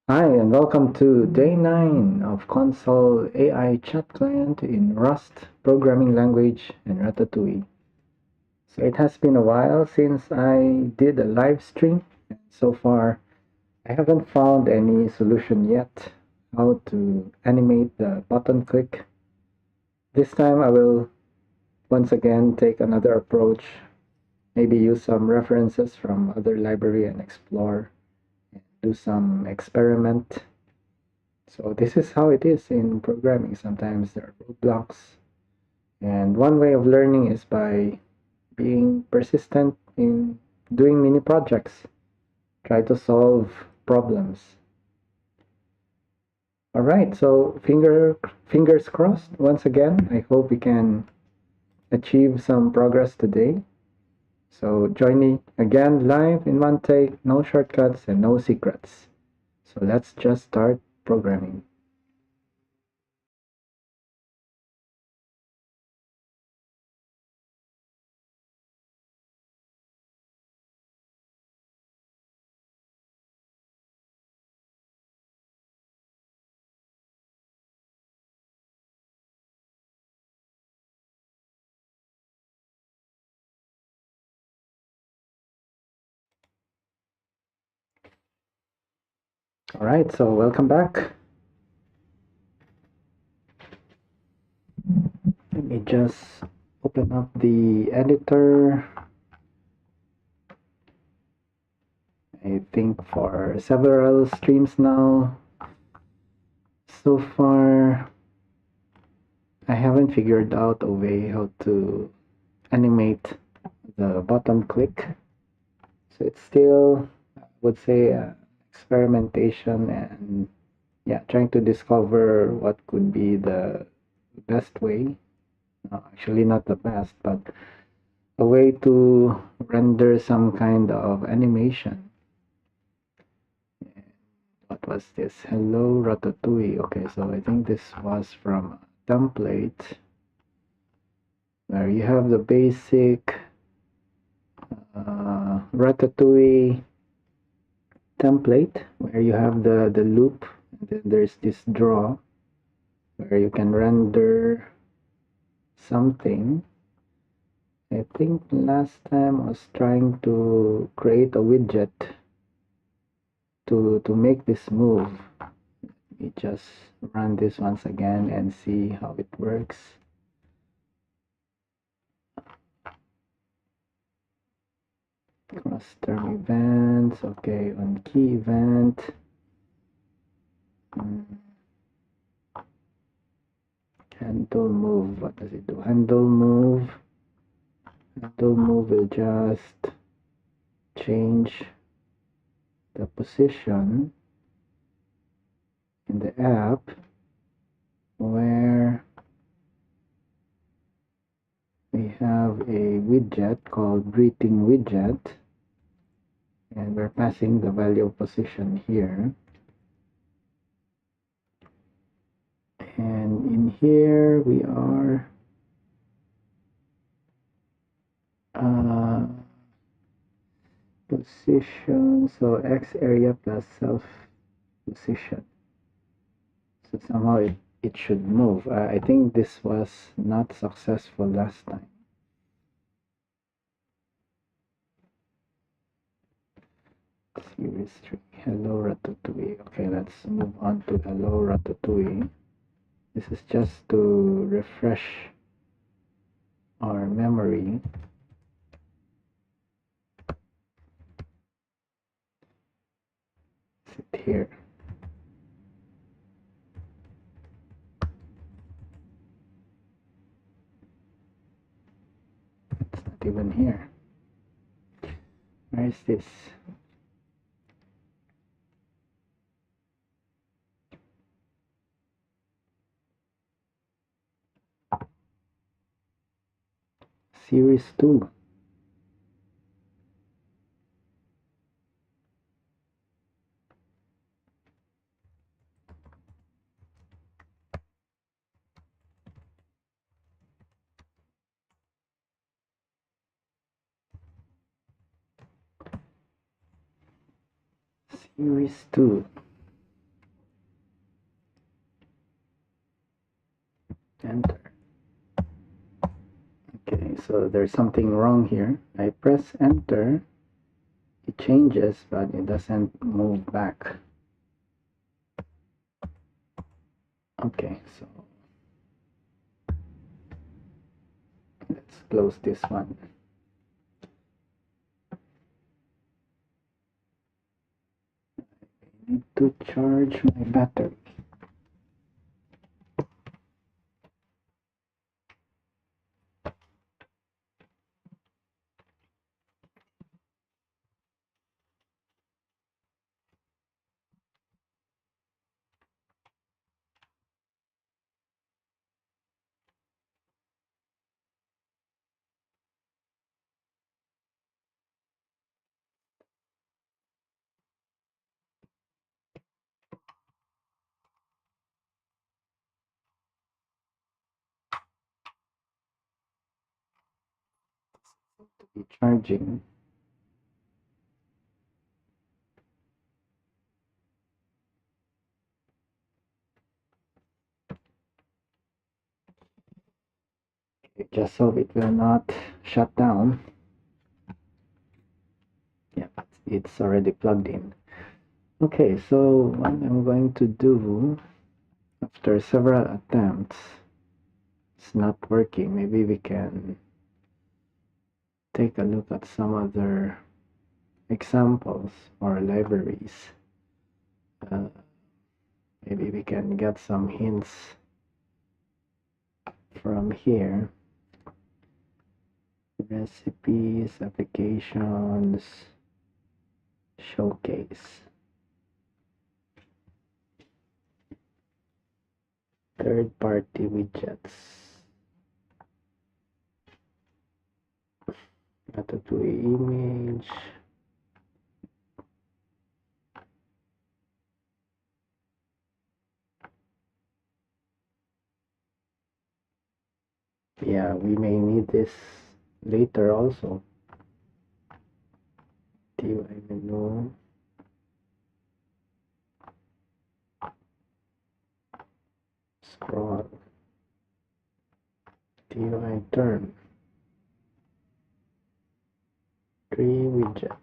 Hi, and welcome to day 9 of Console AI Chat Client in Rust programming language and Ratatouille. So it has been a while since I did a live stream, and so far I haven't found any solution yet how to animate the button click. This time I will once again take another approach, maybe use some references from other library and explore, and do some experiment. So this is how it is in programming. Sometimes there are roadblocks. And one way of learning is by being persistent in doing mini projects. Try to solve problems. All right, so fingers crossed once again. I hope we can achieve some progress today. So join me again live in one take, no shortcuts and no secrets. So let's just start programming. All right, so welcome back. Let me just open up the editor. I think for several streams now. So far, I haven't figured out a way how to animate the button click. So it's still, I would say, experimentation and yeah, trying to discover what could be the best way. Actually, not the best, but a way to render some kind of animation. What was this? Hello, Ratatouille. Okay, so I think this was from a template where you have the basic Ratatouille template where you have the loop, and then there's this draw where you can render something. I think last time I was trying to create a widget to make this move. Let me just run this once again and see how it works. Cross-term events, okay, on key event. Handle move, what does it do? Handle move will just change the position in the app where we have a widget called greeting widget, and we're passing the value of position here. And in here we are position, so X area plus self position. So somehow it should move. I think this was not successful last time. Series 3. Hello Ratatouille. Okay, let's move on to Hello Ratatouille. This is just to refresh our memory. Sit here. It's not even here. Where is this? Series 2. Series 2. Okay, so there's something wrong here. I press enter, it changes, but it doesn't move back. Okay, so let's close this one. I need to charge my battery. To be charging. Just so it will not shut down. Yeah, it's already plugged in. Okay, so what I'm going to do, after several attempts, it's not working. Maybe we can take a look at some other examples or libraries. Maybe we can get some hints from here. Recipes, applications, showcase. Third-party widgets. Ratatouille image. Yeah, we may need this later also. TUI menu. Scroll. TUI term. Tree widget.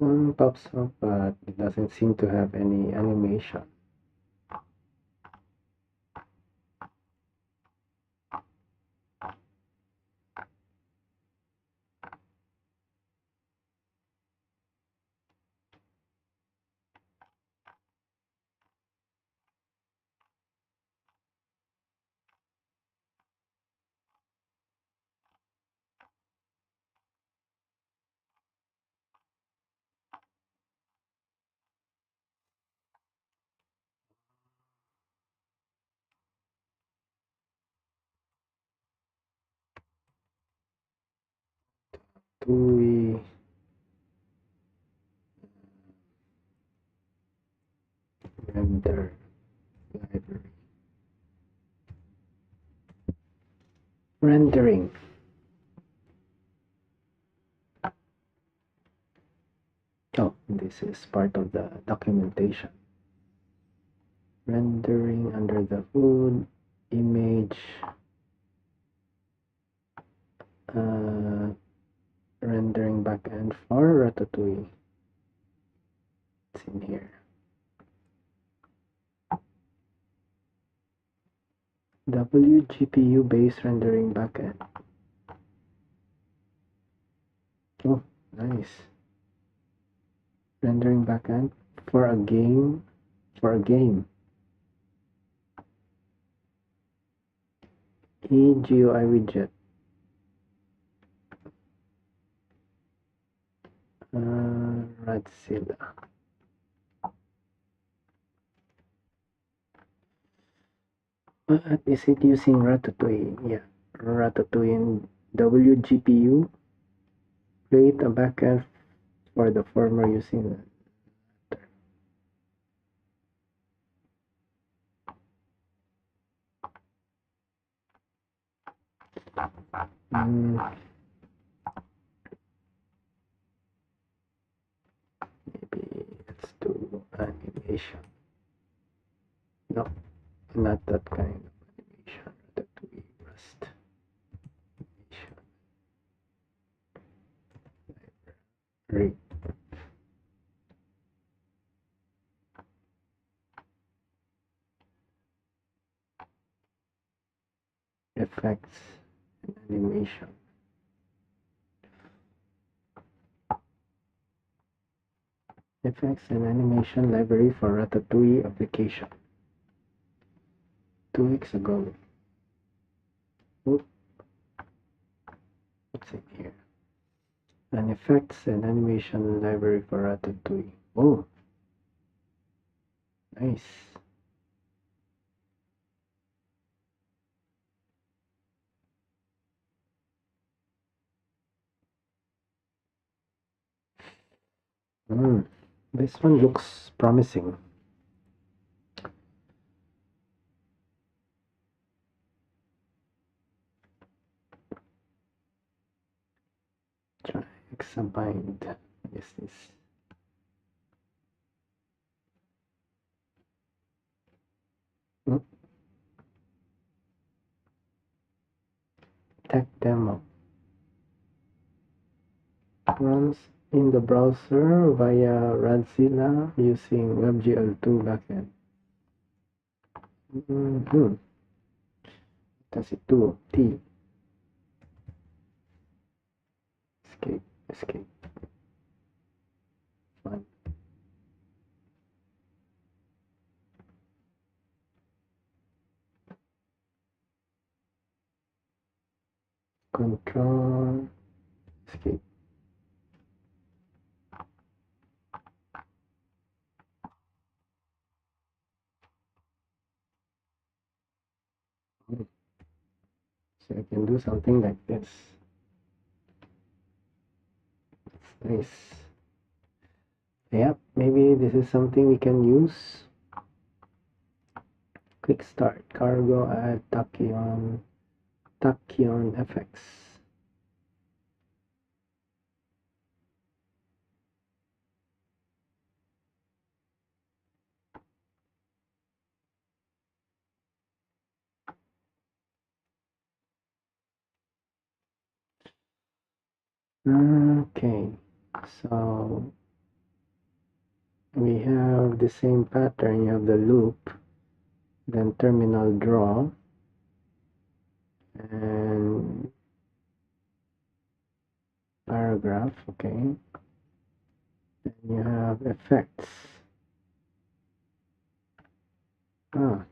One pops up, but it doesn't seem to have any animation. TUI render library. Rendering. Oh, this is part of the documentation. Rendering under the hood, image, rendering backend for Ratatouille. It's in here. WGPU based rendering backend. Oh, nice. Rendering backend for a game. For a game. GUI widget. Ratzilla. What is it using Ratatouille? Yeah, Ratatouille in WGPU. Create a backend for the former using maybe let's do animation. No, not that kind of animation. Ratatouille Rust animation library. Effects and animation. Effects and animation library for Ratatouille application. 2 weeks ago. Oop. What's in here? An effects and animation library for Ratatouille. Oh, nice. This one looks promising. Try exabind. What is this? Tech demo. Runs in the browser via Ratzilla using WebGL2 backend. Does it do? T. Escape. Escape. Fine. Control. Escape. So I can do something like this. That's nice. Yep, maybe this is something we can use. Quick start. Cargo add tachyon FX. Okay, so we have the same pattern. You have the loop, then terminal draw, and paragraph. Okay, then you have effects. Ah,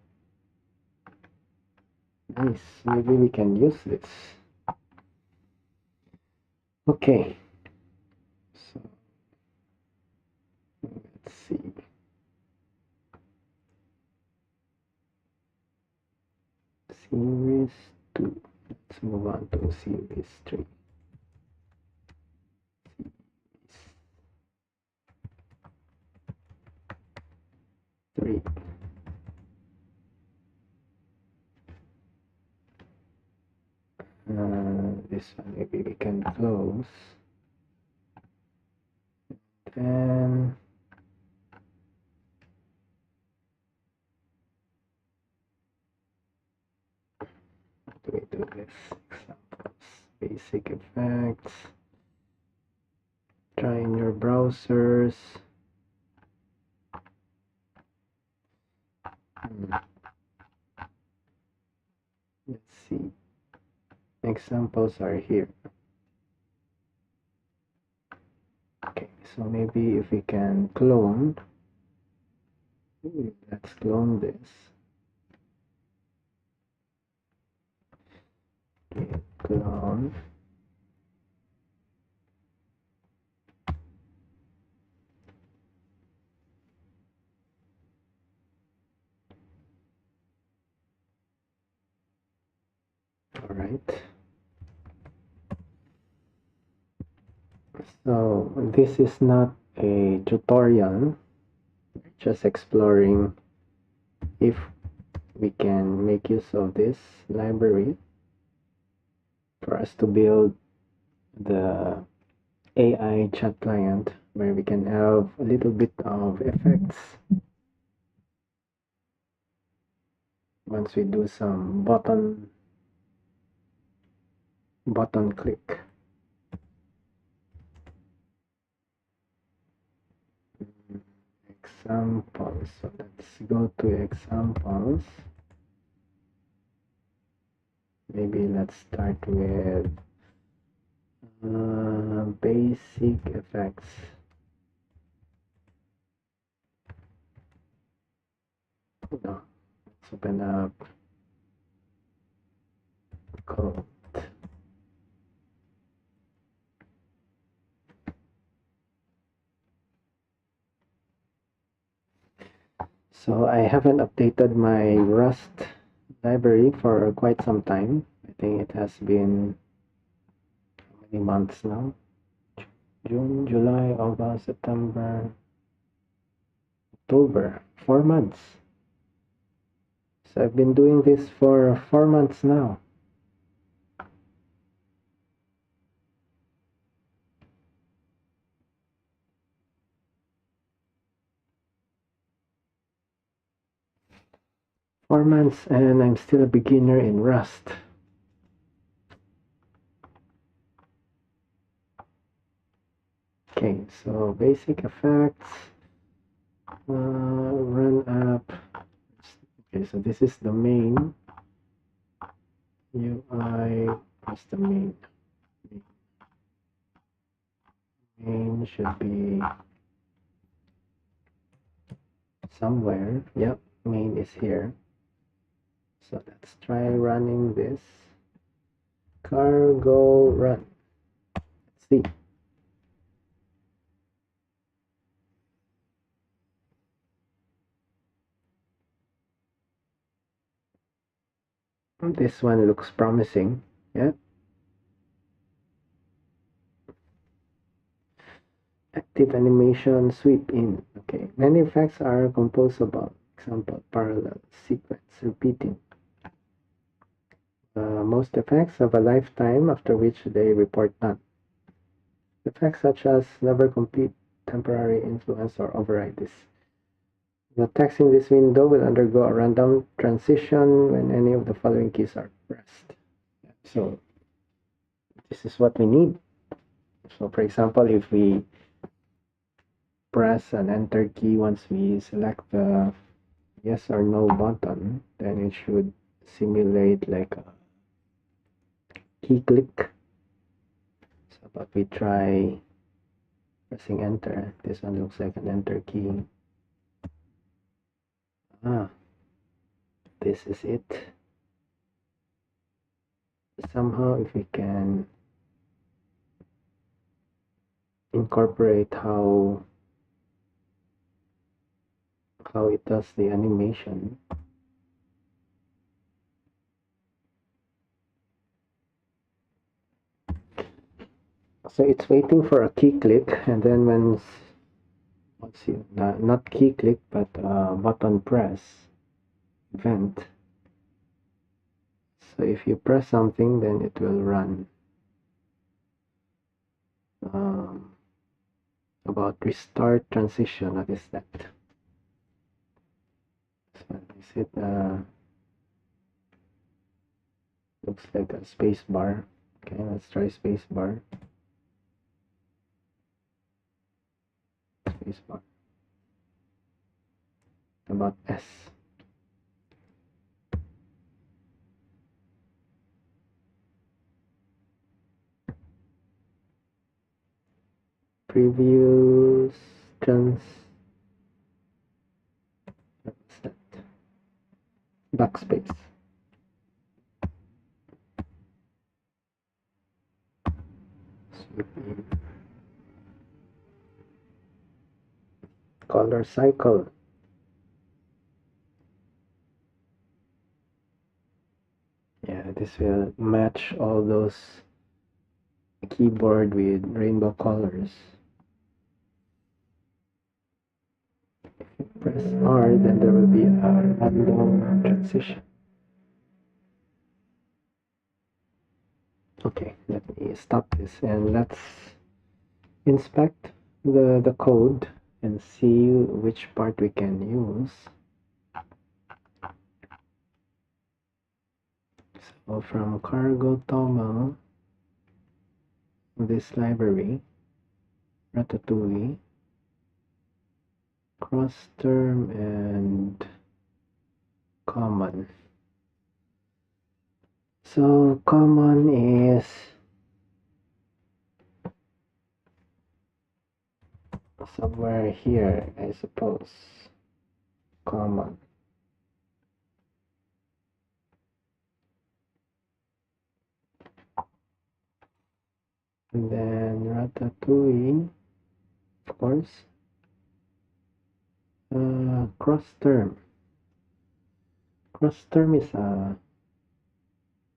nice. Maybe we can use this. Okay, so let's see. Series 2. Let's move on to series 3. Series 3. This one maybe we can close. Then do we do this? Examples, basic effects. Try in your browsers. Let's see. Examples are here. Okay, so maybe if we can clone, let's clone this. Git clone. All right. So this is not a tutorial, just exploring if we can make use of this library for us to build the AI chat client where we can have a little bit of effects once we do some button click. Examples. So let's go to examples. Maybe let's start with basic effects. No, let's open up code. So I haven't updated my Rust library for quite some time. I think it has been how many months now? June, July, August, September, October. 4 months. So I've been doing this for 4 months now. And I'm still a beginner in Rust. Okay, so basic effects, run app. Okay, so this is the main UI. What's the main? Main should be somewhere. Yep, main is here. So let's try running this. Cargo run. Let's see. This one looks promising. Yeah. Active animation sweep in. Okay. Many effects are composable. Example, parallel, sequence, repeating. Most effects have a lifetime after which they report none. Effects such as never complete, temporary, influence, or override this. The text in this window will undergo a random transition when any of the following keys are pressed. So this is what we need. So for example, if we press an enter key once we select the yes or no button, then it should simulate like a key click. So but we try pressing enter. This one looks like an enter key. This is it. Somehow if we can incorporate how it does the animation. So it's waiting for a key click, and then once you not key click but button press event. So if you press something, then it will run about restart transition. What is that? So is it looks like a space bar. Okay, let's try space bar. Space bar. About S. Previews what's that? Backspace. keep in color cycle. Yeah, this will match all those keyboard with rainbow colors. If you press R, then there will be a random transition. Okay, let me stop this and let's inspect the code and see which part we can use. So from cargo toml, this library, Ratatouille, cross term and common. So common is somewhere here, I suppose. Common. And then Ratatouille, of course. Cross term. Cross term is a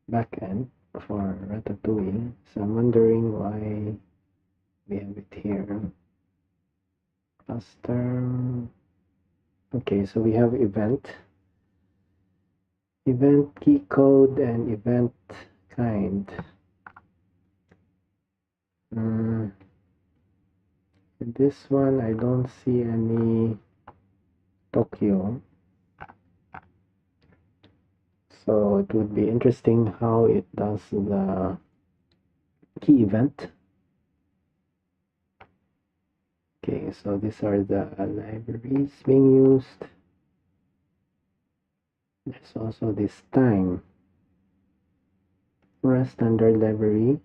backend for Ratatouille. So I'm wondering why we have it here. Cross term. Okay, so we have event key code and event kind. This one I don't see any Tokyo, so it would be interesting how it does the key event. Okay, so these are the libraries being used. There's also this time for a standard library,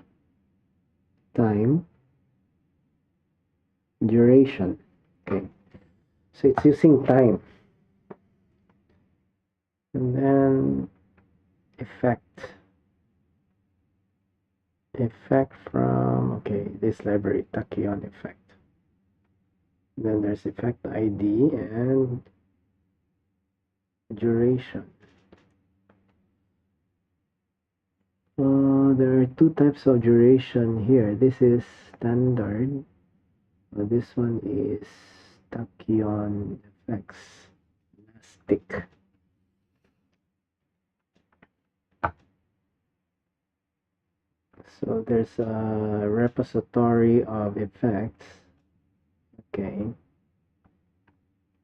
time, duration. Okay, so it's using time. And then effect from, okay, this library, tachyon effect. Then there's effect ID and duration. There are two types of duration here. This is standard. This one is tachyon effects, elastic. So there's a repository of effects. Okay.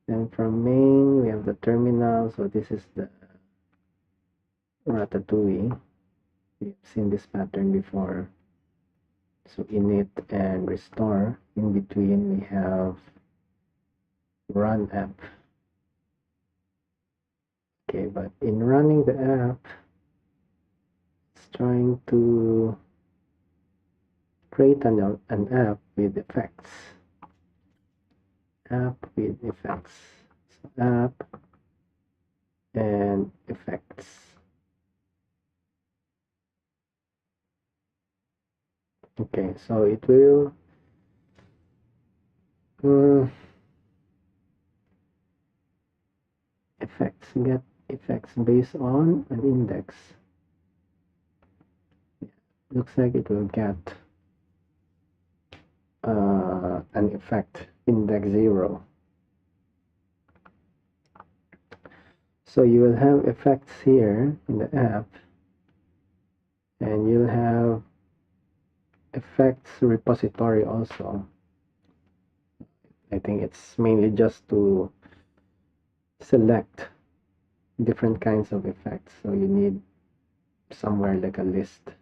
Then from main, we have the terminal. So this is the Ratatouille. We've seen this pattern before. So init and restore. In between, we have run app. Okay, but in running the app, it's trying to create an app with effects. App with effects. So app and effects. Okay, so it will get effects based on an index. Looks like it will get an effect index 0. So you will have effects here in the app, and you'll have effects repository also. I think it's mainly just to select different kinds of effects. So you need somewhere like a list of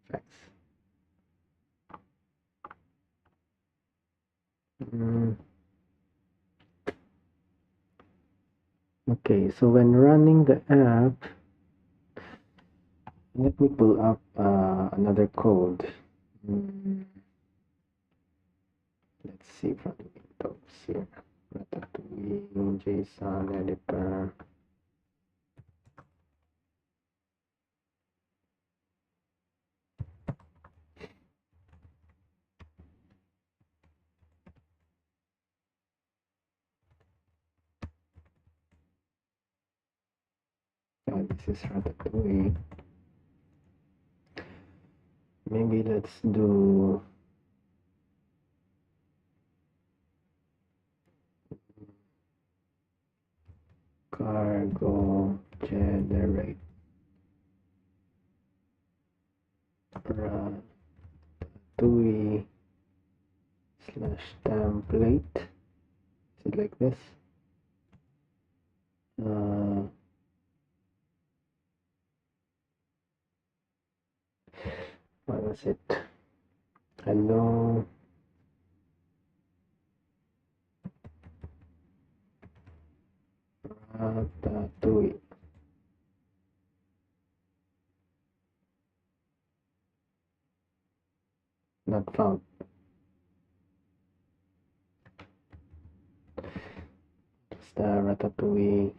effects. Okay, so when running the app, let me pull up another code. Let's see from Windows here. Ratatouille, JSON editor. This is Ratatouille. Maybe let's do cargo generate Ratatouille / template. Is it like this? What was it? Hello. Ratatouille. Not found. It's the Ratatouille.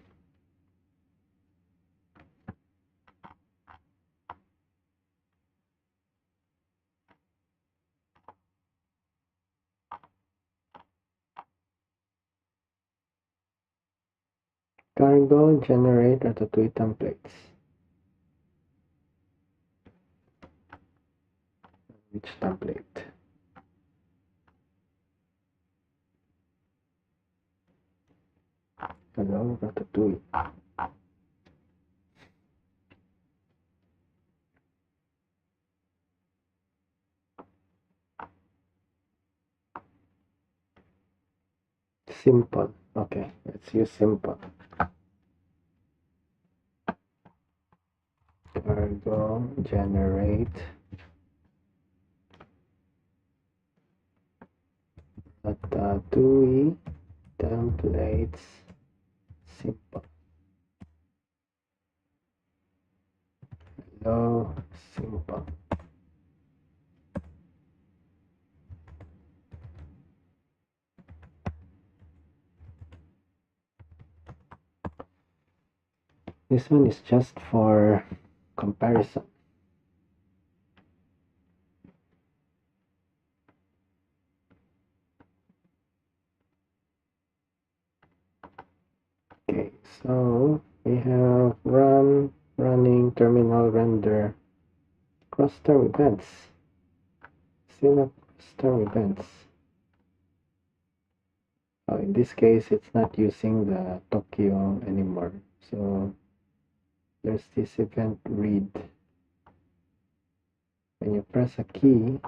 Cargo generate Ratatouille templates. Which template? Hello, Ratatouille. Simple. Okay, let's use simple. Cargo generate Ratatouille templates simple. Hello, simple. This one is just for comparison. Okay, so we have running, terminal, render, cluster events. Select cluster events. In this case, it's not using the Tokyo anymore. So there's this event read. When you press a key,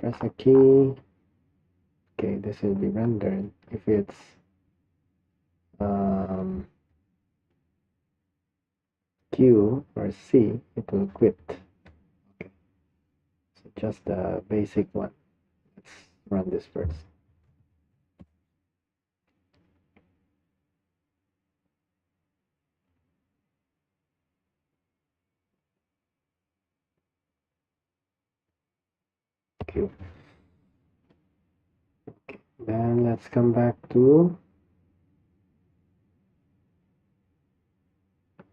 okay, this will be rendered. If it's Q or C, it will quit. Okay, so just the basic one. Let's run this first. Q. Okay, then let's come back to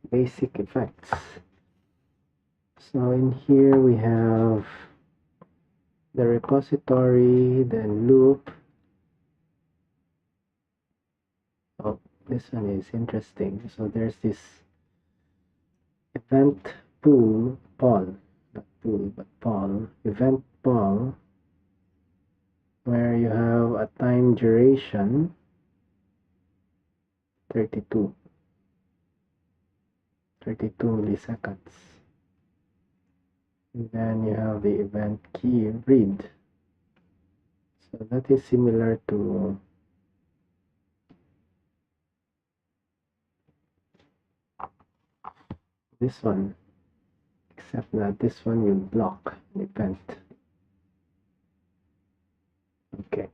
basic effects. So in here we have the repository, then loop. Oh, this one is interesting. So there's this event pool, not pool, but event pool, where you have a time duration 32 milliseconds. And then you have the event key read. So that is similar to this one, except that this one will block an event. Okay.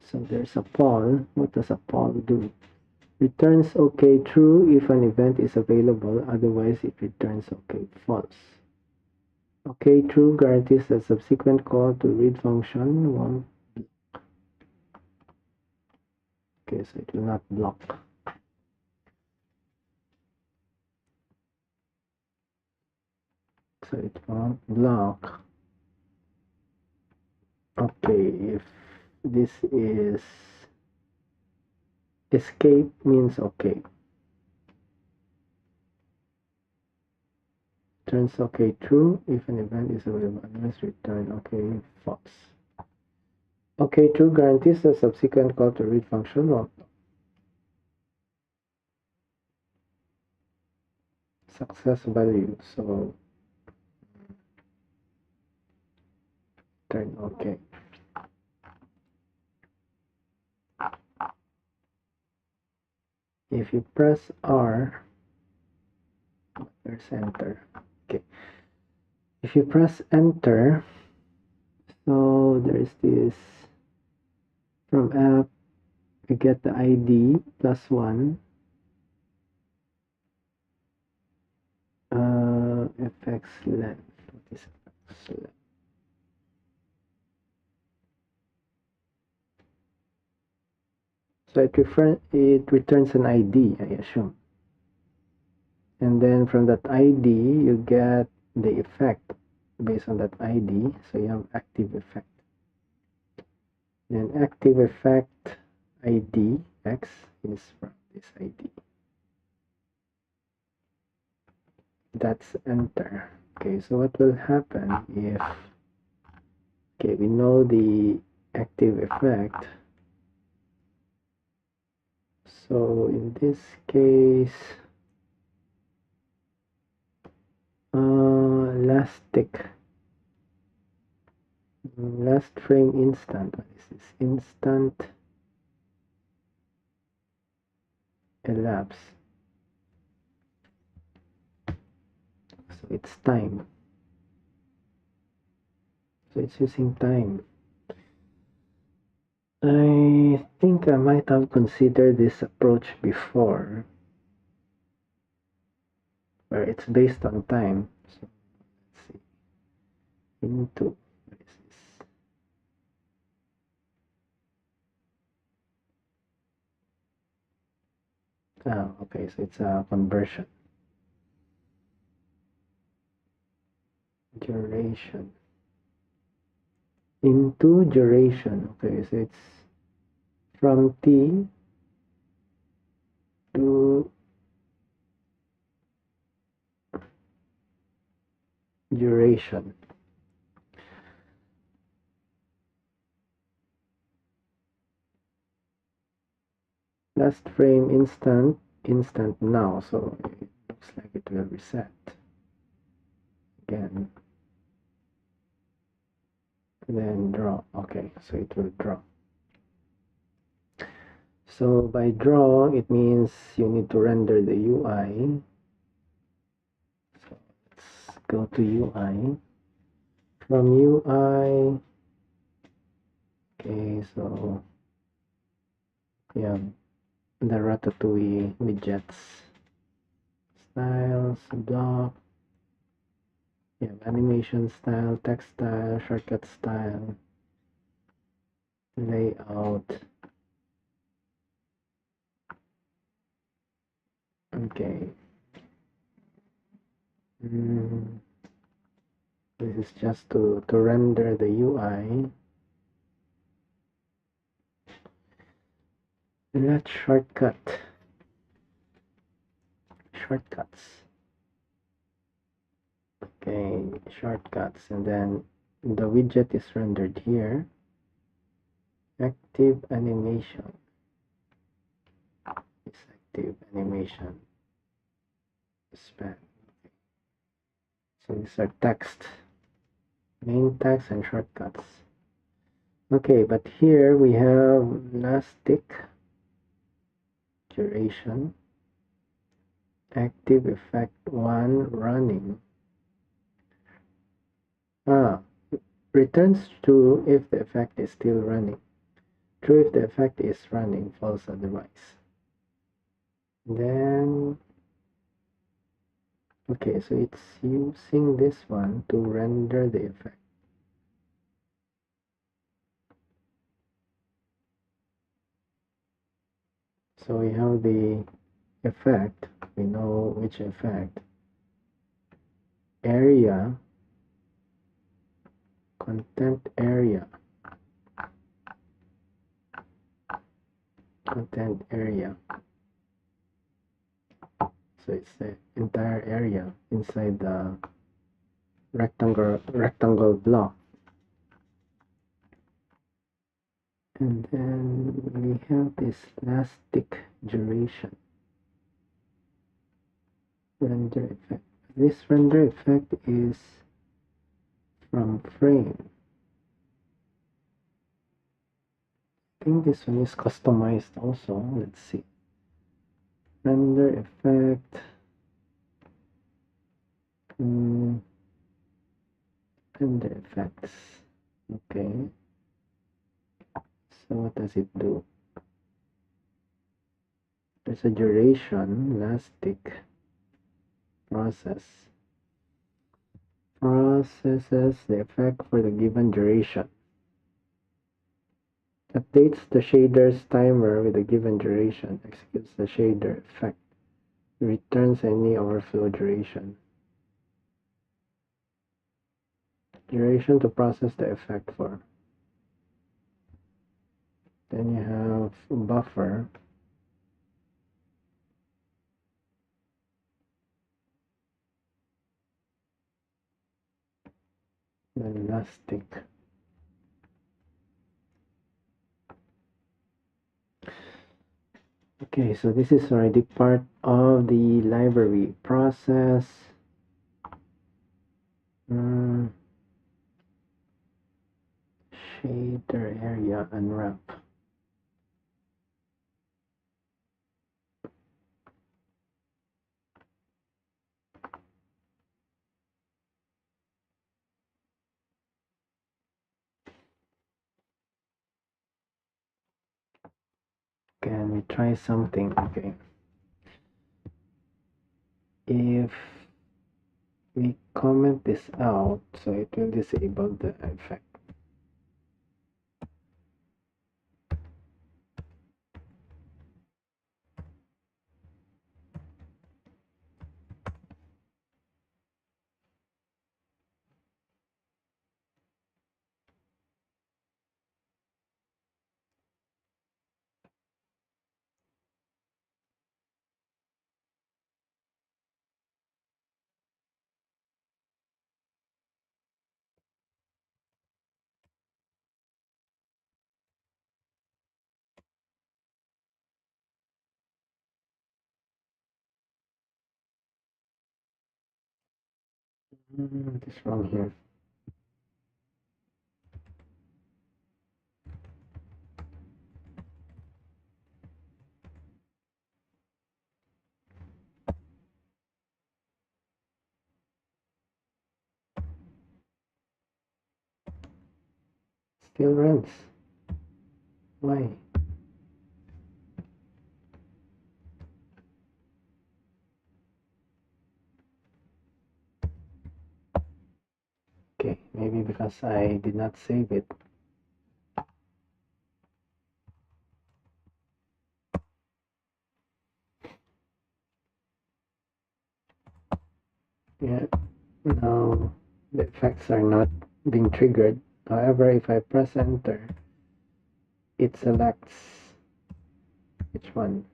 So there's a poll. What does a poll do? Returns OK true if an event is available, otherwise it returns OK false. OK true guarantees that subsequent call to read function won't block. Okay, so it will not block. So it won't block. Okay, if this is escape means okay. Turns okay true if an event is available. Otherwise return okay false. Okay true guarantees the subsequent call to read function won't. Success value, so turn okay. If you press R, there's enter. Okay. If you press enter, so there's this from app, you get the ID +1. FX length. What is FX length? So it returns an ID, I assume. And then from that ID, you get the effect based on that ID. So you have active effect. Then active effect ID X is from this ID. That's enter. Okay, so what will happen if, okay, we know the active effect. So in this case, last tick, last frame instant. What is this? Instant elapse. So it's time. So it's using time. I think I might have considered this approach before, where it's based on time. So let's see. Into, what is this? Oh, okay, so it's a conversion. Duration. Into duration. Okay, so it's from T to duration. Last frame instant now, so it looks like it will reset again. Then draw. Okay, so it will draw. So by draw, it means you need to render the UI. So let's go to UI. From UI, okay, so we have the Ratatui widgets, styles, block, you have animation style, text style, shortcut style, layout. Okay. This is just to render the UI. Let's shortcuts. Okay, shortcuts, and then the widget is rendered here. Active animation. It's active animation. Span. So these are text, main text, and shortcuts. Okay, but here we have last tick, duration, active effect 1 running. Returns true if the effect is still running. True if the effect is running, false otherwise. Then, okay, so it's using this one to render the effect. So we have the effect, we know which effect, area, content area. content area. So it's the entire area inside the rectangle block. And then we have this last tick duration render effect. This render effect is from frame. I think this one is customized also. Let's see. Render effect. Render effects. Okay. So what does it do? There's a duration, last tick, processes the effect for the given duration. Updates the shader's timer with a given duration, executes the shader effect, returns any overflow duration. Duration to process the effect for. Then you have buffer. Then last tick. Okay, so this is already part of the library process. Shader area unwrap. Can we try something? Okay. If we comment this out, so it will disable the effect. What is wrong here? Still runs. Why? Okay, maybe because I did not save it. Yeah, now the effects are not being triggered. However, if I press enter, it selects which one.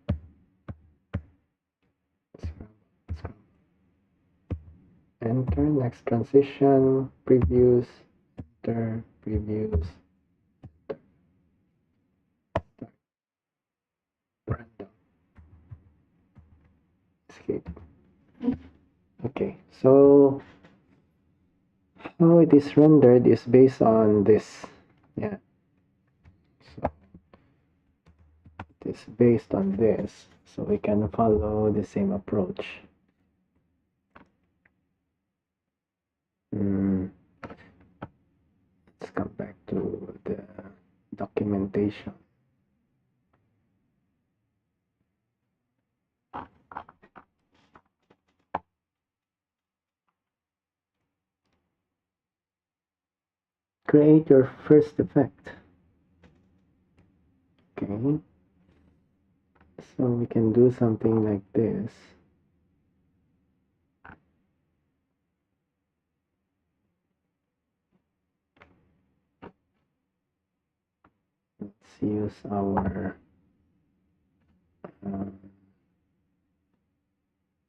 Enter, next transition, previews, enter, previews, start, random, escape. Okay, so how it is rendered is based on this. Yeah, so it is based on this, so we can follow the same approach. Let's come back to the documentation. Create your first effect. Okay, so we can do something like this. Let's use our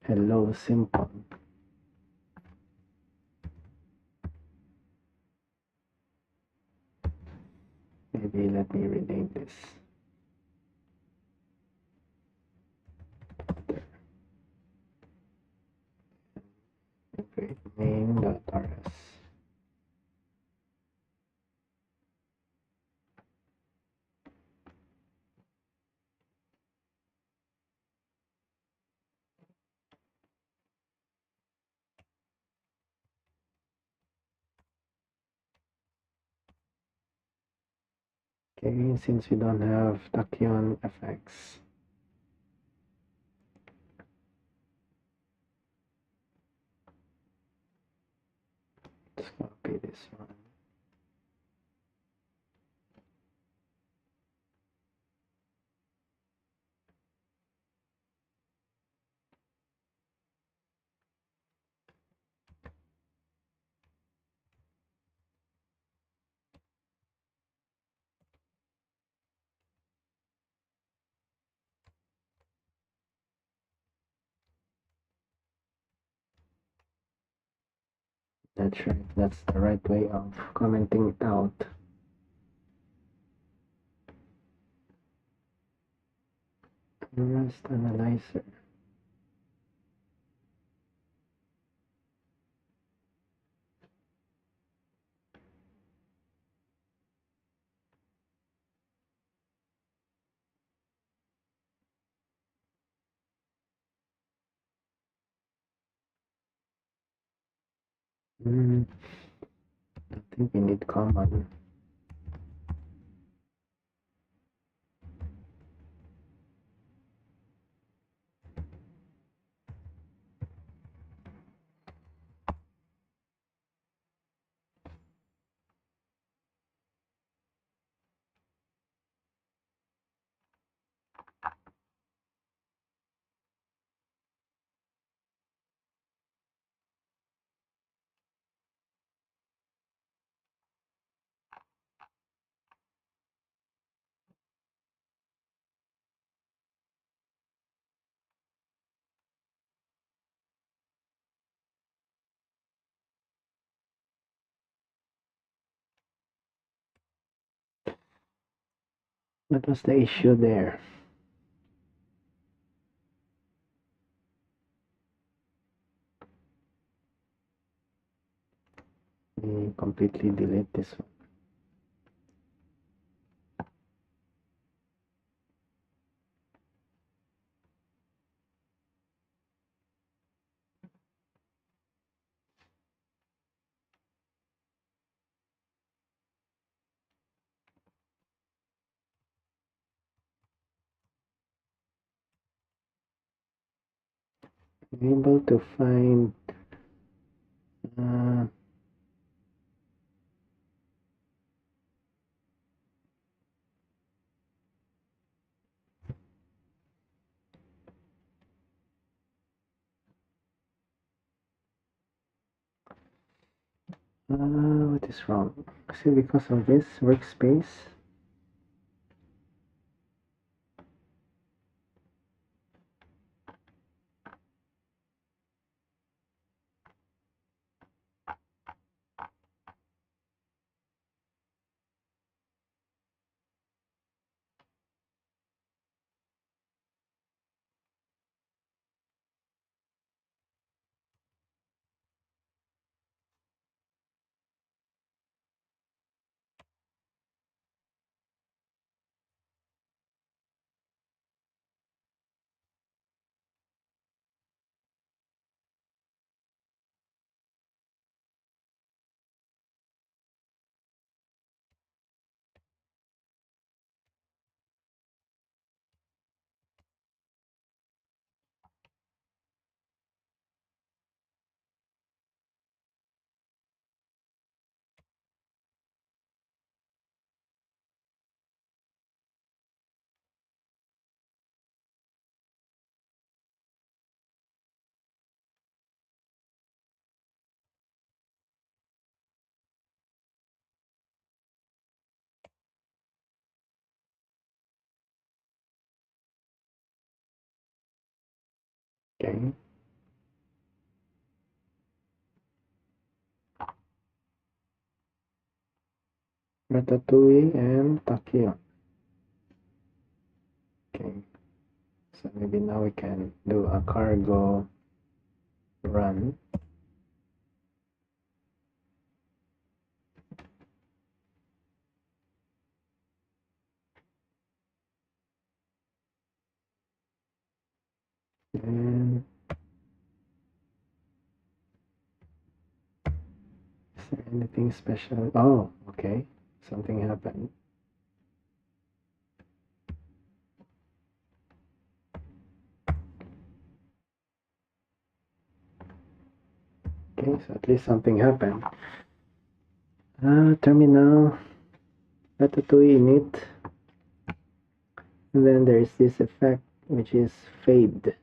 hello simple. Maybe let me rename this. Okay, name.rs. Okay, since we don't have tachyon effects, let's copy this one. That's right, that's the right way of commenting it out. Rust analyzer. I think we need common. What was the issue there? We completely delete this one. Able to find what is wrong? Is it because of this workspace? Okay. Ratatouille and Takio. Okay. So maybe now we can do a cargo run. And is there anything special? Oh, okay. Something happened. Okay, so at least something happened. Terminal, Ratatouille init. And then there's this effect which is fade.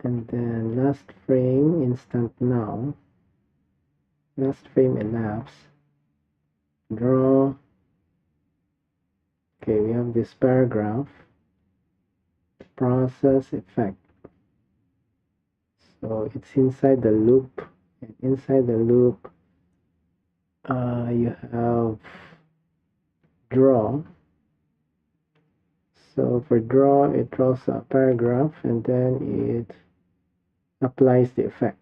And then last frame, instant now. Last frame elapsed. Draw. Okay, we have this paragraph. Process effect. So it's inside the loop. And inside the loop, you have draw. So for draw, it draws a paragraph and then it applies the effect.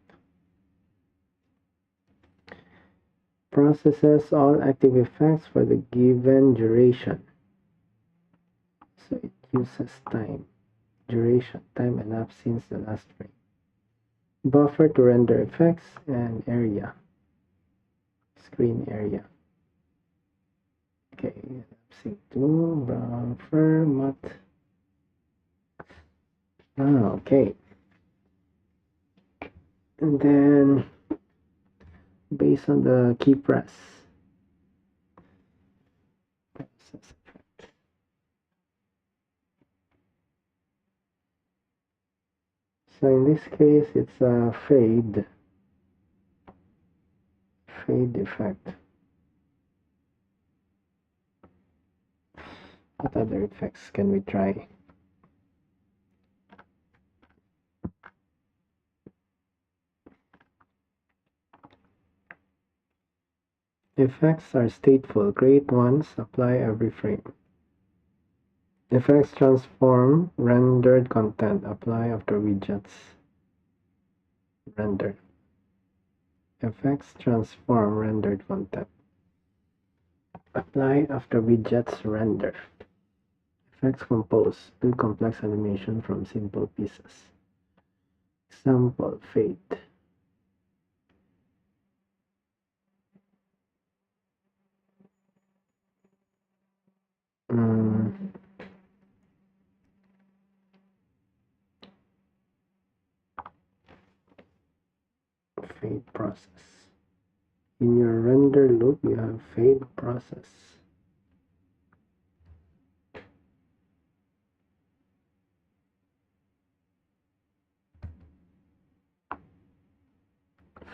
Processes all active effects for the given duration. So it uses time, duration, time elapsed since the last frame. Buffer to render effects and area, screen area. Okay, elapsing to buffer mat. Okay. And then based on the key press. So in this case, it's a fade effect. What other effects can we try? Effects are stateful. Create once, apply every frame. Effects transform rendered content. Apply after widgets render. Effects transform rendered content. Apply after widgets render. Effects compose. Build complex animation from simple pieces. Example, fade. Fade process. In your render loop, you have fade process.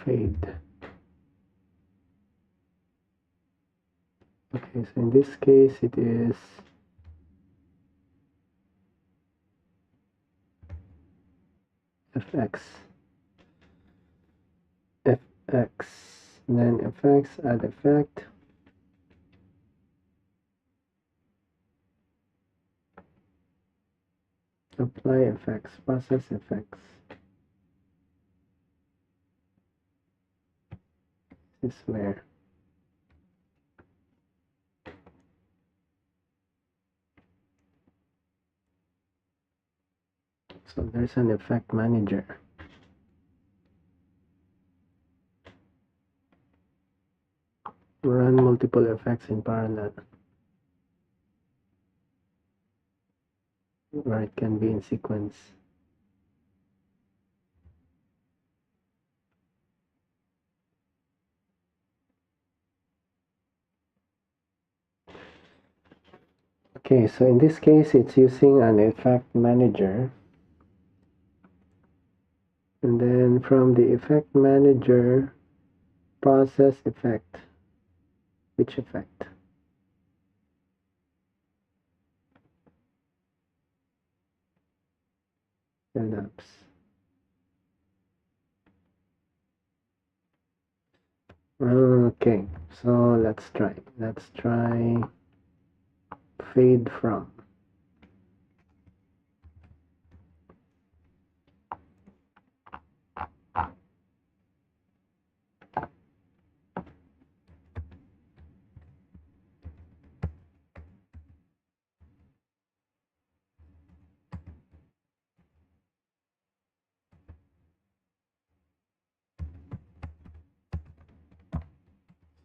Fade. Okay, so in this case, it is fx. Fx. Then fx, add effect. Apply effects, process effects. This is where. So there's an effect manager. Run multiple effects in parallel, where it can be in sequence. Okay, so in this case, it's using an effect manager. And then from the effect manager, process effect. Which effect? Synapse. Okay, so let's try fade from.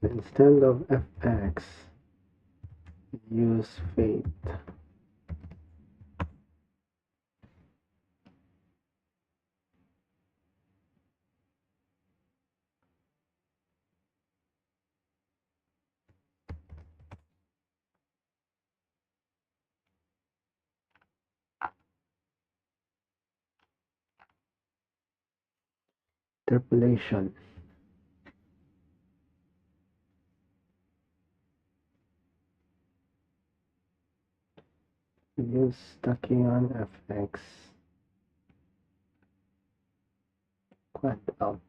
Instead of fx, use fade. Interpolation. Use tachyon fx quad out.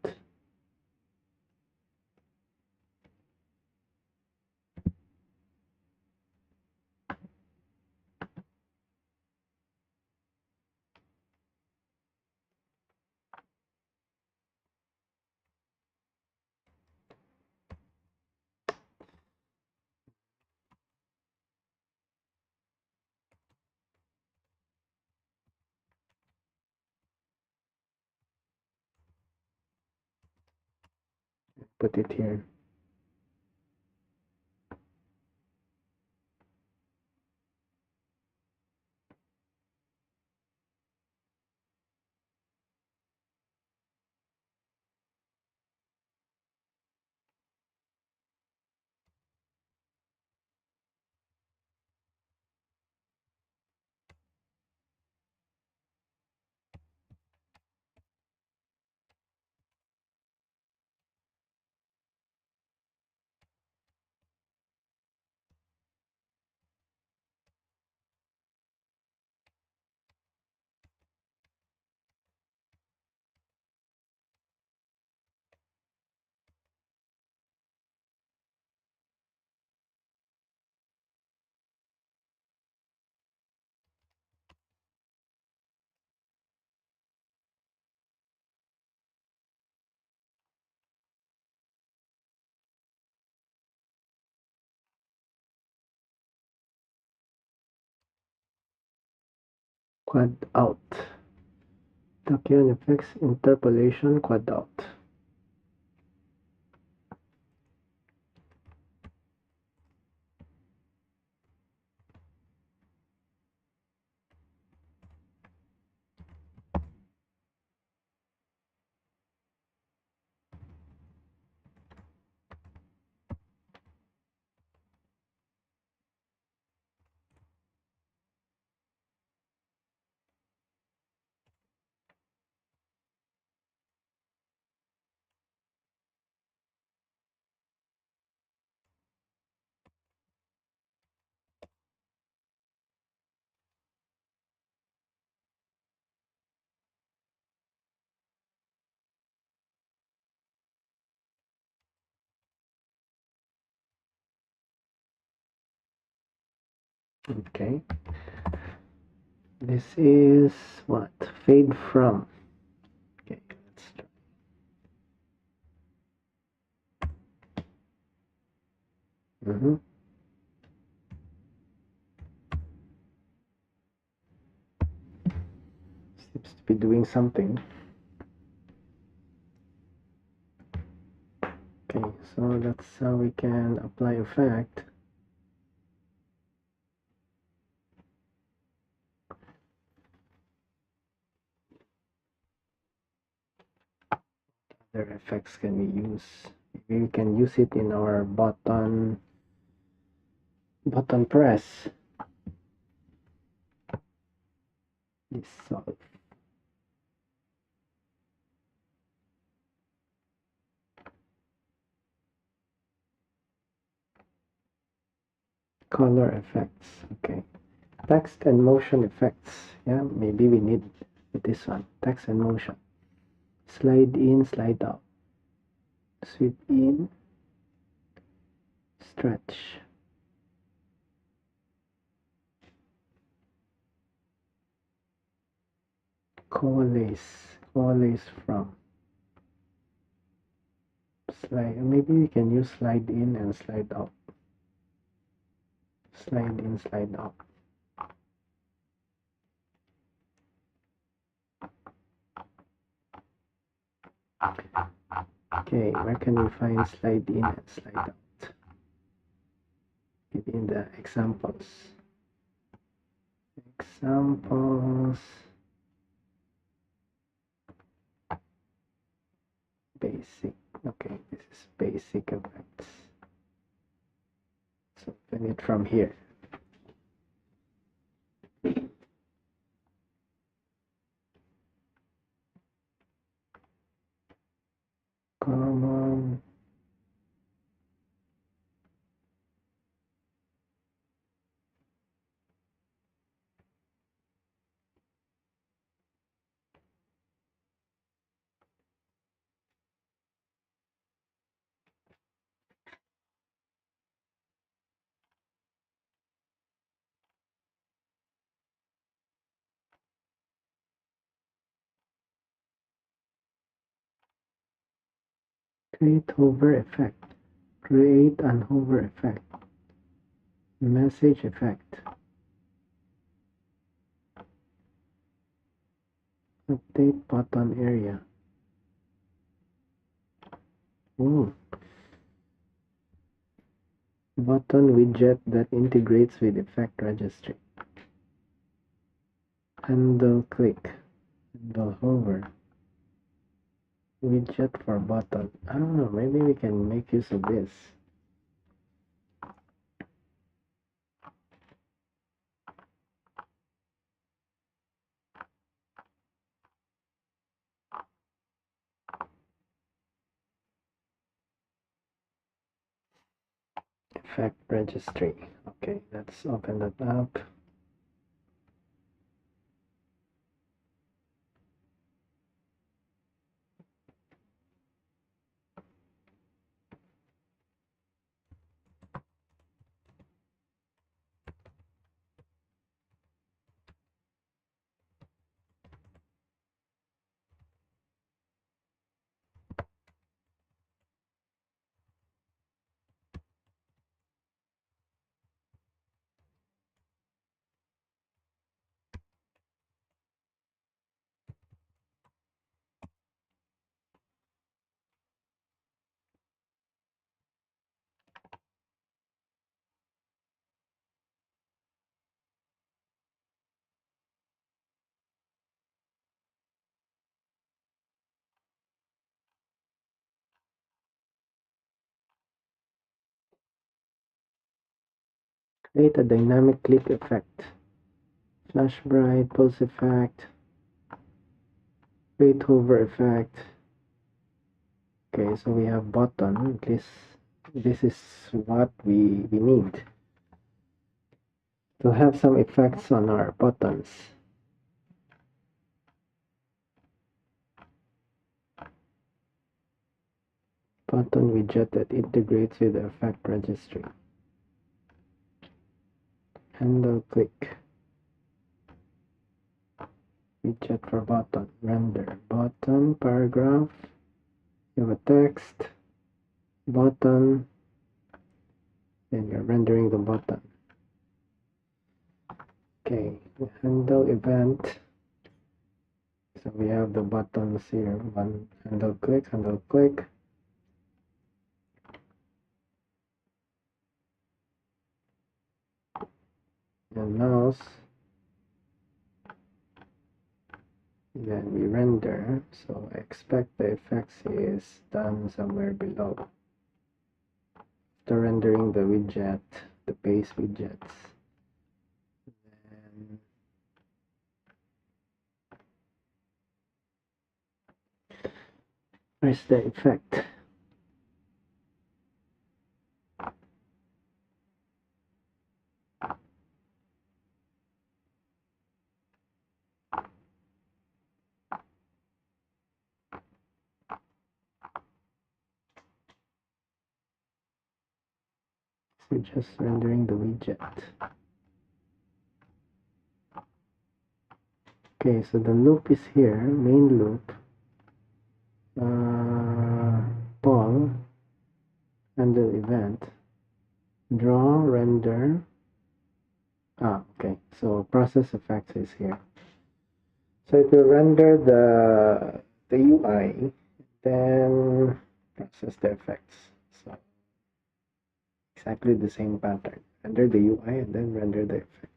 Put it here. Quad out. Tachyon effects interpolation quad out. Okay. This is what? Fade from. Okay, let's try. Seems to be doing something. Okay, so that's how we can apply effect. Other effects can we use? We can use it in our button press. Dissolve. Color effects. Okay. Text and motion effects. Yeah, maybe we need this one, text and motion. Slide in, slide out. Sweep in, stretch. Coalesce from. Slide, maybe we can use slide in and slide out. Slide in, slide out. Okay, where can we find slide in and slide out? In the examples. Basic. Okay, this is basic effects. So open it from here. Common. Create hover effect. Create an hover effect. Message effect. Update button area. Ooh. Button widget that integrates with effect registry. Handle click. Handle hover. Widget for button. I don't know, maybe we can make use of this. Effect registry. Okay, let's open that up. Create a dynamic click effect. Flash bright, pulse effect, create hover effect. Okay, so we have button. This is what we need to have some effects on our buttons. Button widget that integrates with the effect registry. Handle click. Widget for button. Render. Button, paragraph. You have a text. Button. Then you're rendering the button. Okay, handle event. So we have the buttons here. One handle click, handle click. And mouse. Then we render. So I expect the effects is done somewhere below. After rendering the widget, the base widgets. Then where's the effect? So just rendering the widget. Okay, so the loop is here, main loop. Poll, handle event, draw, render. Okay, so process effects is here. So it will render the UI, then process the effects. So exactly the same pattern. Render the UI and then render the effect.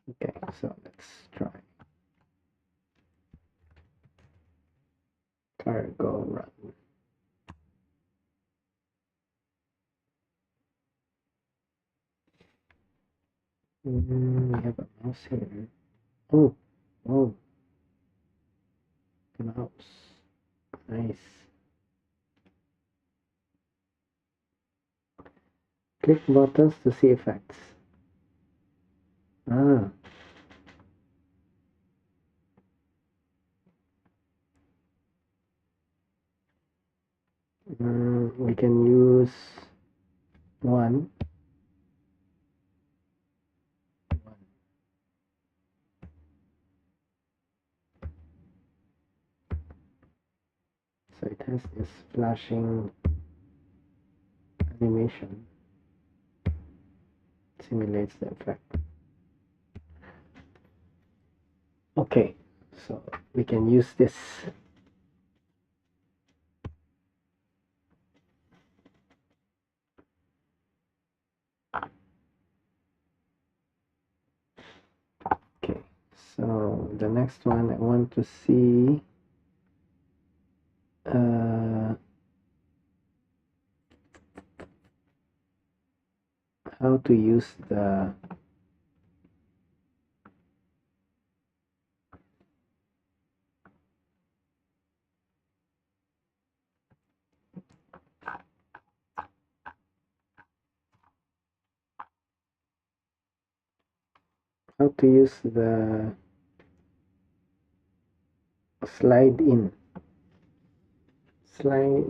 Okay, so let's try. Cargo run. We have a mouse here. Oh, mouse. Nice. Click buttons to see effects. We can use one. So it has this flashing animation. Simulates the effect. Okay, so we can use this. Okay, so the next one I want to see how to use the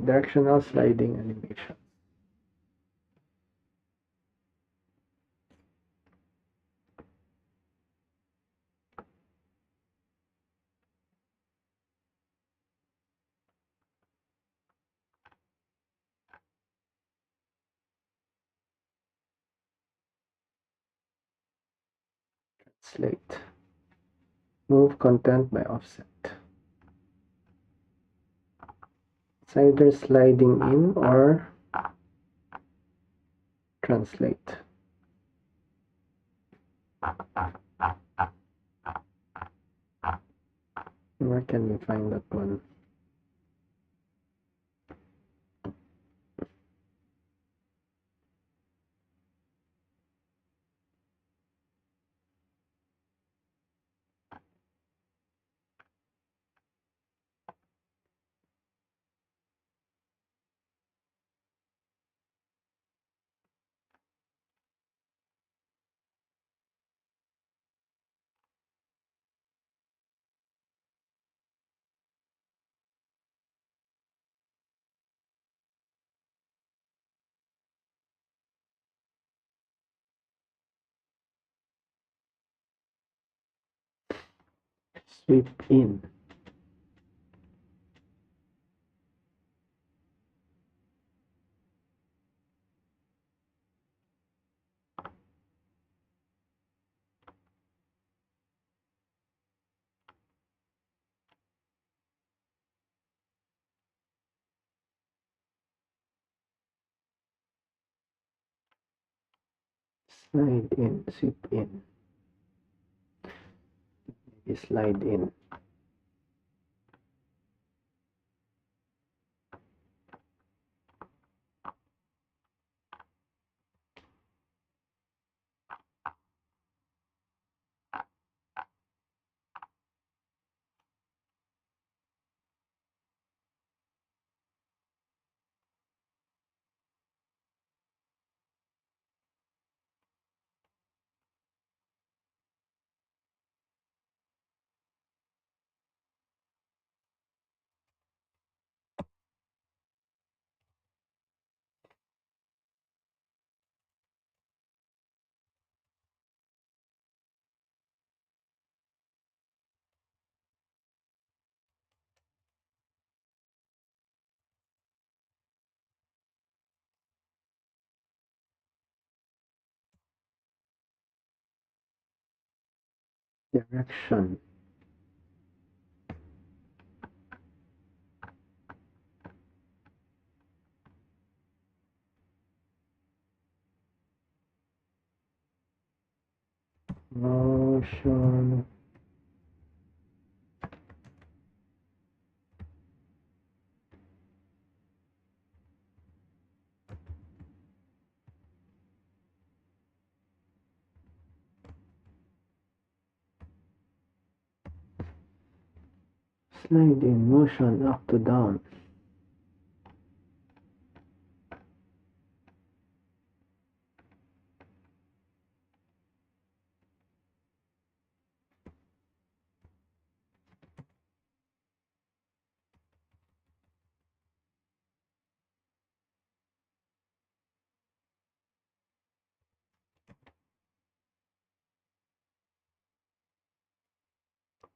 directional sliding animation. Translate. Move content by offset. It's either sliding in or translate. Where can we find that one? Sweep in. Slide in, sweep in. Maybe slide in. Direction. Motion. Slide in motion up to down.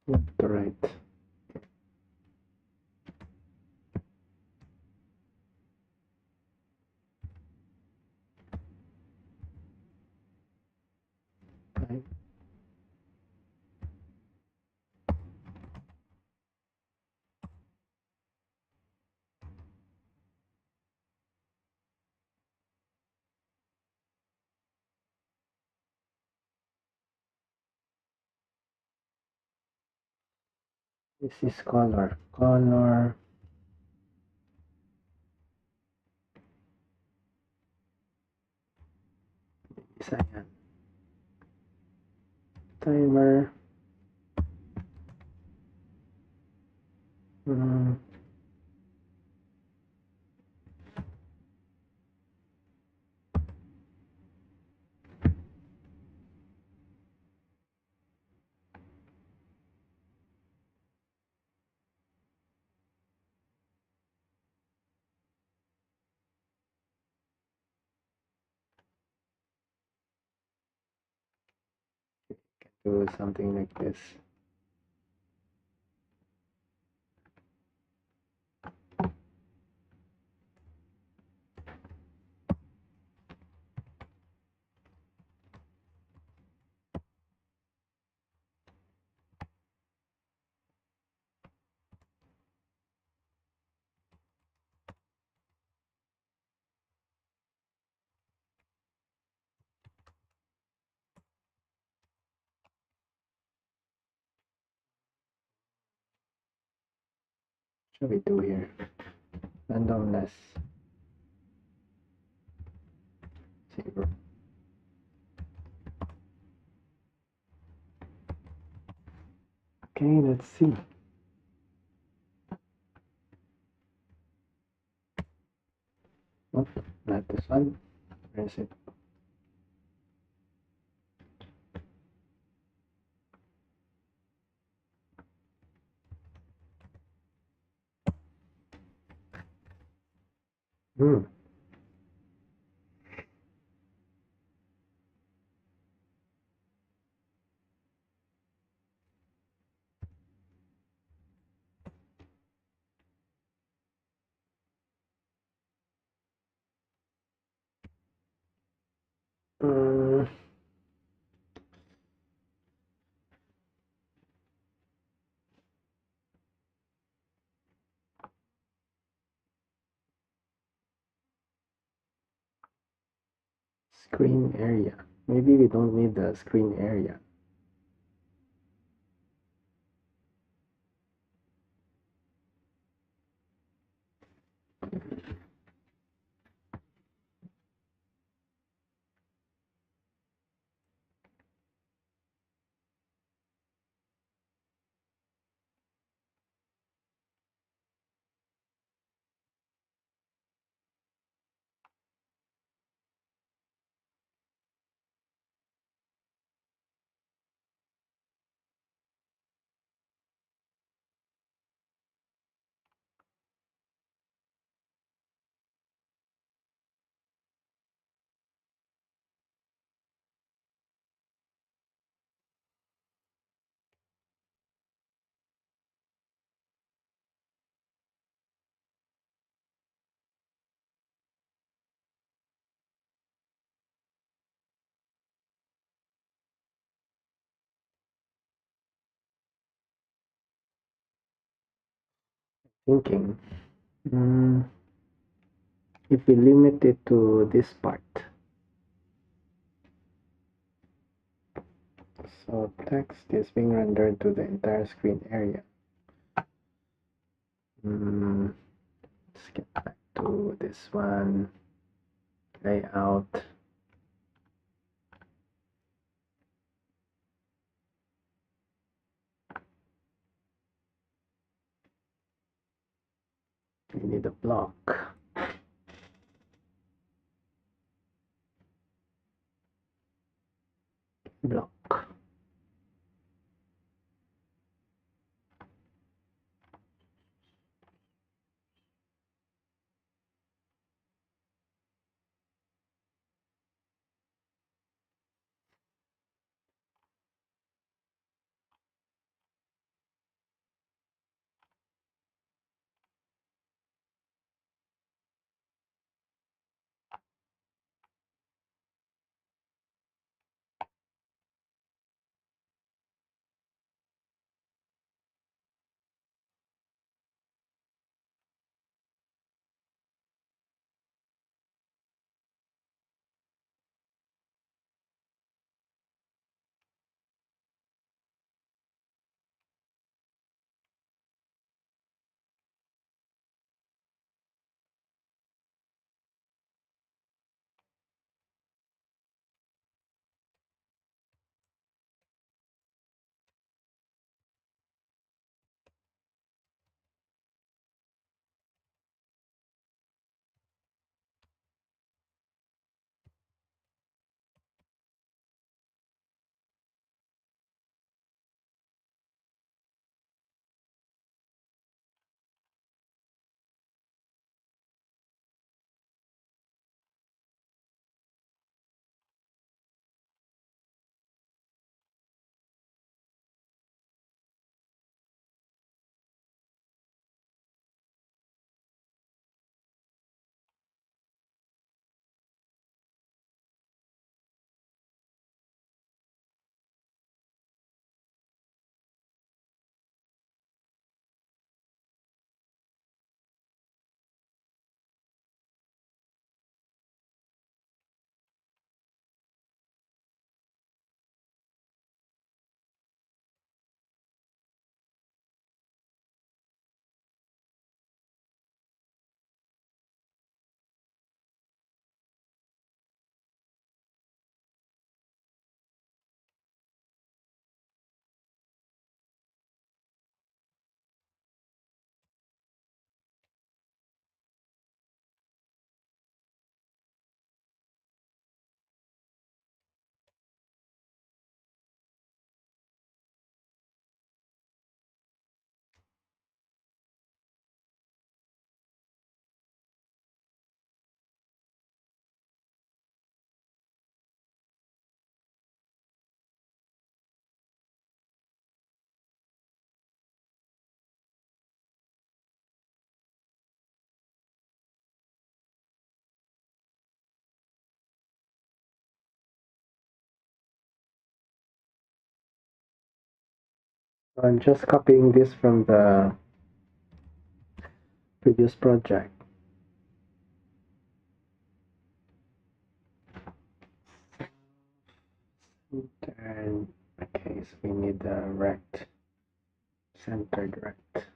Left to right. Right. This is color. Color. Isa yan. Timer. Hmm. Do something like this. What should we do here? Randomness. Zero. Okay, let's see. Oh, not this one. Where is it? Hmm. Uh, Screen area. Maybe we don't need the screen area. thinking. Mm, if we limit it to this part, so text is being rendered to the entire screen area. Let's get back to this one, layout. We need a block. Block. I'm just copying this from the previous project. And okay, so we need the rect, centered rect.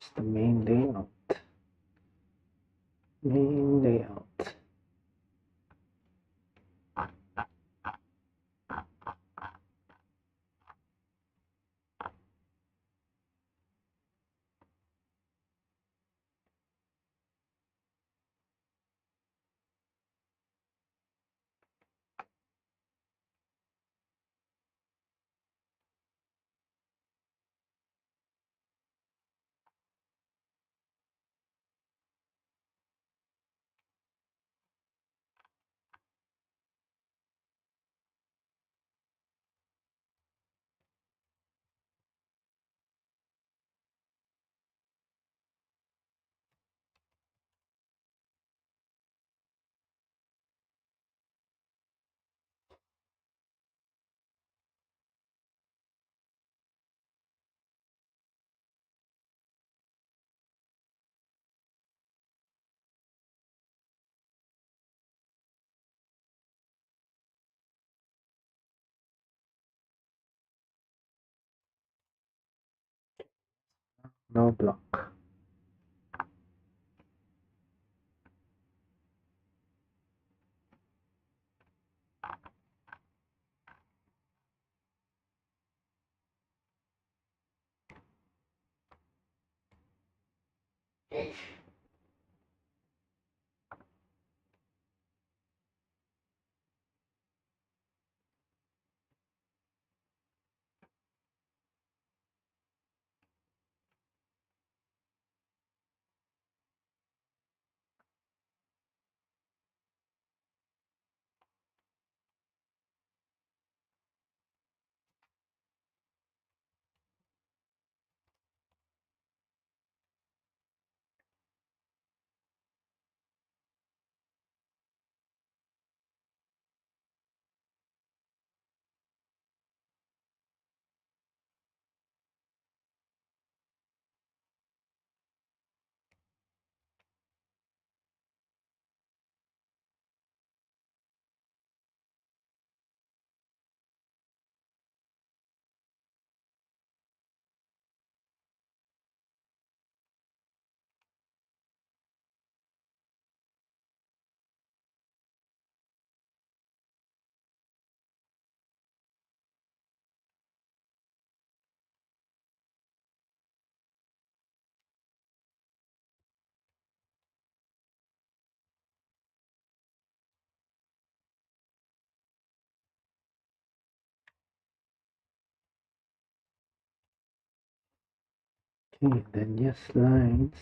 It's the main layout. Main layout. No block. Okay, then yes, lines.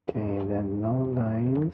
Okay, then no lines.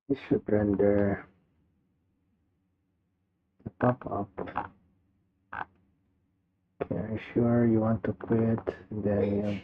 This should render the pop-up. Okay, are you sure you want to quit? Then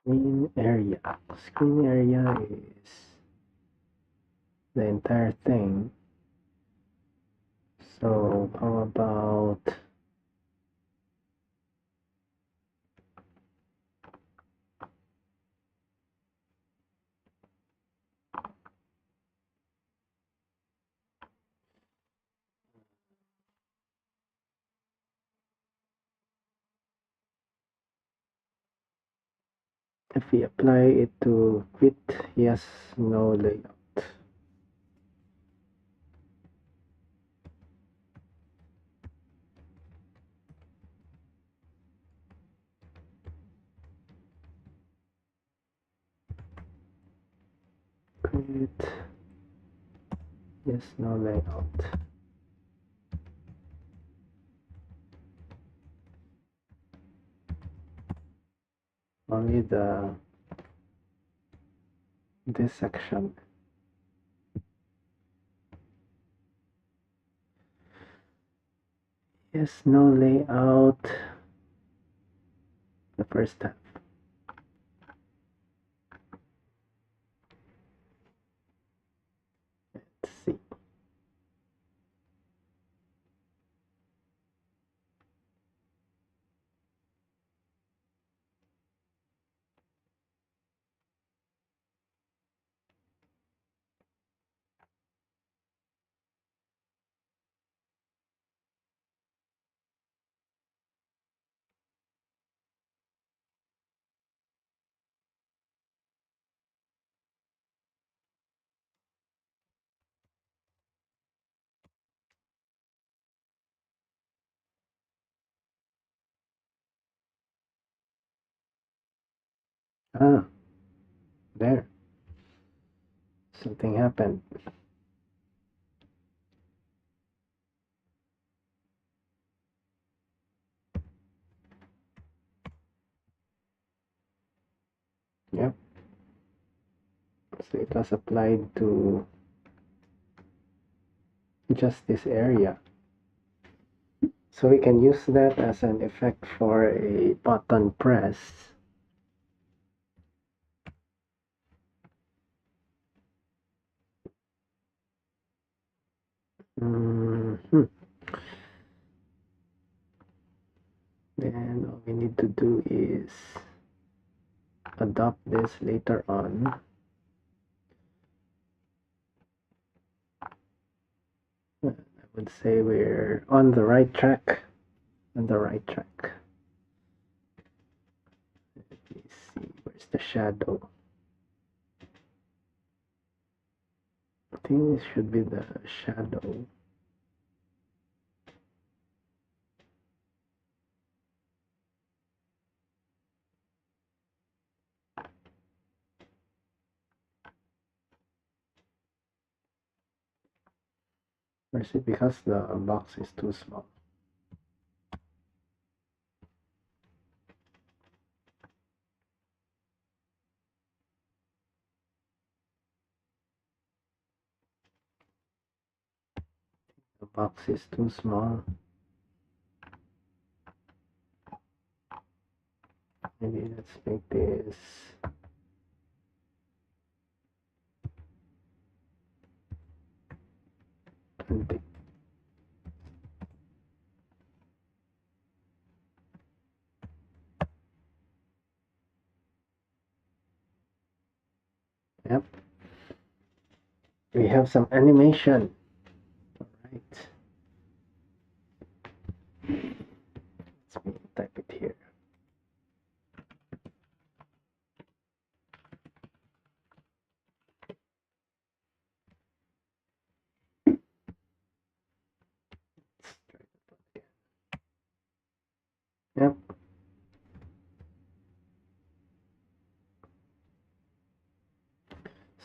Screen area. Screen area is the entire thing. So how about if we apply it to quit yes no layout? Quit yes no layout. Only this section. Yes no layout, the first tab. Let's see. Ah, there. Something happened. Yep. So it was applied to just this area. So we can use that as an effect for a button press. Then all we need to do is adopt this later on. I would say we're on the right track. On the right track. Let me see, where's the shadow? I think this should be the shadow. Or is it because the box is too small? The box is too small. Maybe let's make this 20. Yep. We have some animation. All right. Let me type it here. Yep.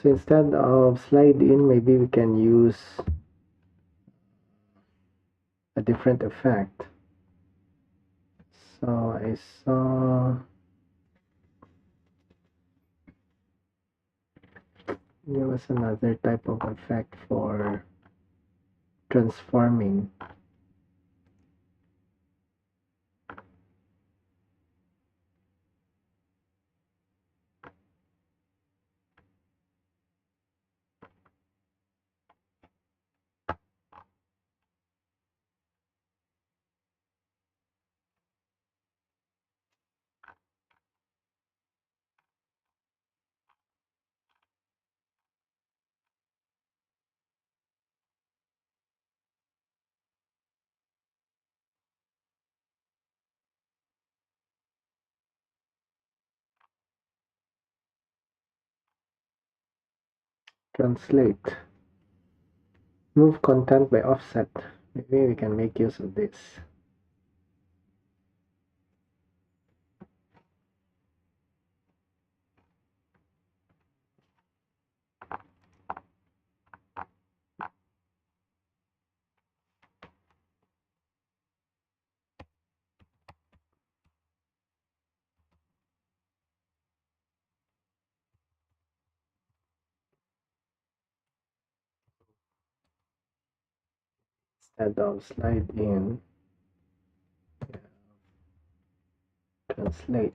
So instead of slide in, maybe we can use a different effect. So I saw there was another type of effect for transforming. Translate. Move content by offset. Maybe we can make use of this. Instead of slide in, translate.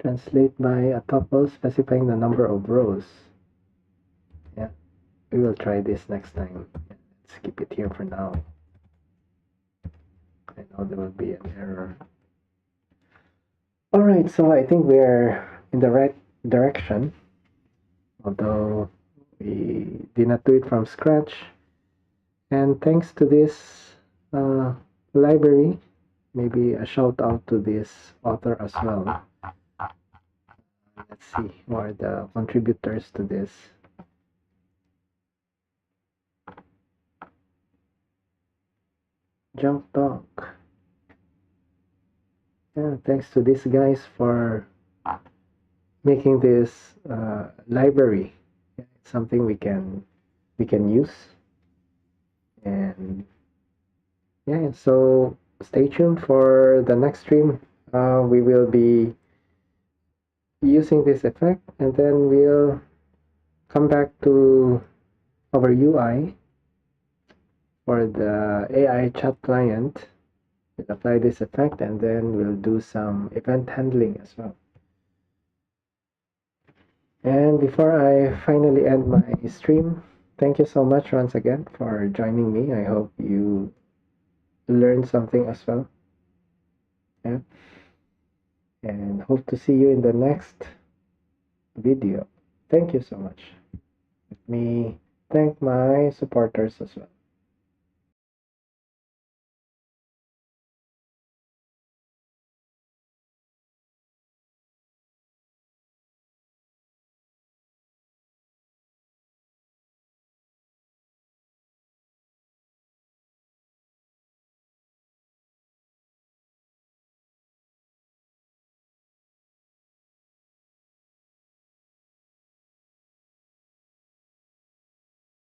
Translate by a tuple specifying the number of rows. Yeah, we will try this next time. Let's keep it here for now. I know there will be an error. Alright, so I think we're in the right direction. Although we did not do it from scratch. And thanks to this library, maybe a shout out to this author as well. Let's see who are the contributors to this. Junk Dog. Yeah, thanks to these guys for making this library. It's something we can use. And yeah, so stay tuned for the next stream. We will be using this effect, and then we'll come back to our UI for the AI chat client. We'll apply this effect, and then we'll do some event handling as well. And before I finally end my stream, thank you so much once again for joining me. I hope you learned something as well. Yeah. And hope to see you in the next video. Thank you so much. Let me thank my supporters as well.